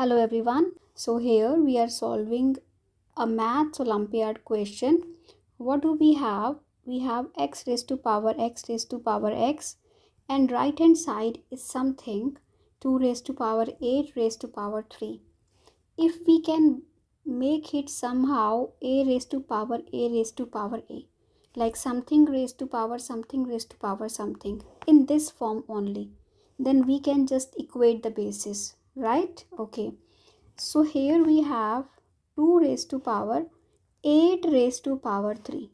Hello everyone. So here we are solving a Maths Olympiad question. What do we have? We have x raised to power x and right hand side is something 2 raised to power 8 raised to power 3. If we can make it somehow a raised to power a, like something raised to power something in this form only, then we can just equate the basis, right? Okay, so here we have 2 raised to power 8 raised to power 3.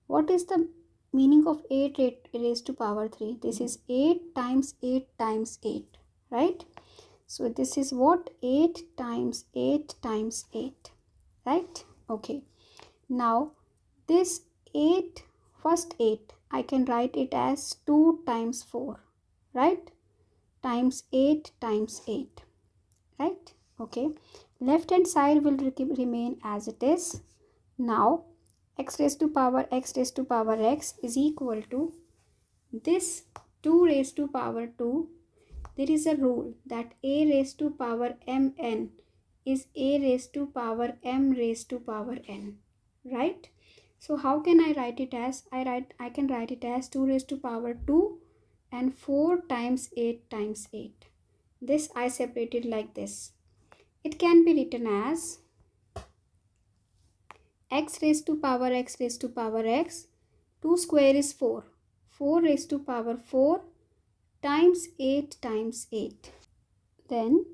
What is the meaning of 8 raised to power 3? This is 8 times 8 times 8, right? So this is what? 8 times 8 times 8, right? Okay. Now this 8, first 8, I can write it as 2 times 4, right? Times 8 times 8, right? Okay, left hand side will remain as it is. Now x raised to power x is equal to this 2 raised to power 2. There is a rule that a raised to power mn is a raised to power m raised to power n, right? So how can I write it as? I can write it as 2 raised to power 2 and 4 times 8 times 8. This I separated like this. It can be written as x raised to power x, 2 square is 4. 4 raised to power 4 times 8 times 8. Then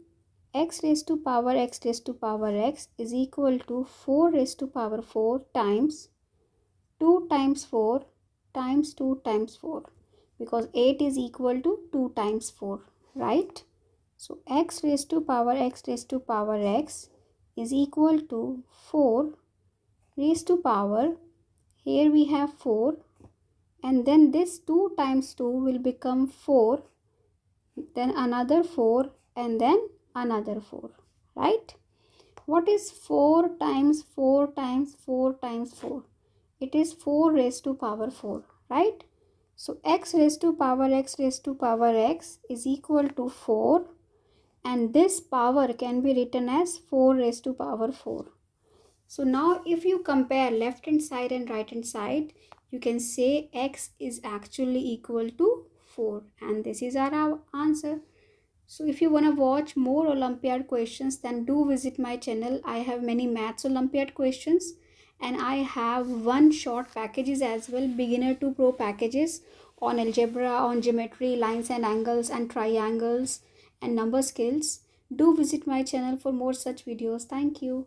x raised to power x is equal to 4 raised to power 4 times 2 times 4 times 2 times 4, because 8 is equal to 2 times 4, right? So x raised to power x is equal to 4 raised to power, here we have 4, and then this 2 times 2 will become 4, then another 4, and then another 4, right? What is 4 times 4 times 4 times 4? It is 4 raised to power 4, right? So x raised to power x is equal to 4, and this power can be written as 4 raised to power 4. So now if you compare left hand side and right hand side, you can say x is actually equal to 4, and this is our answer. So if you want to watch more Olympiad questions, then do visit my channel. I have many Maths Olympiad questions, and I have one short packages as well, beginner to pro packages on algebra, on geometry, lines and angles and triangles and number skills. Do visit my channel for more such videos. Thank you.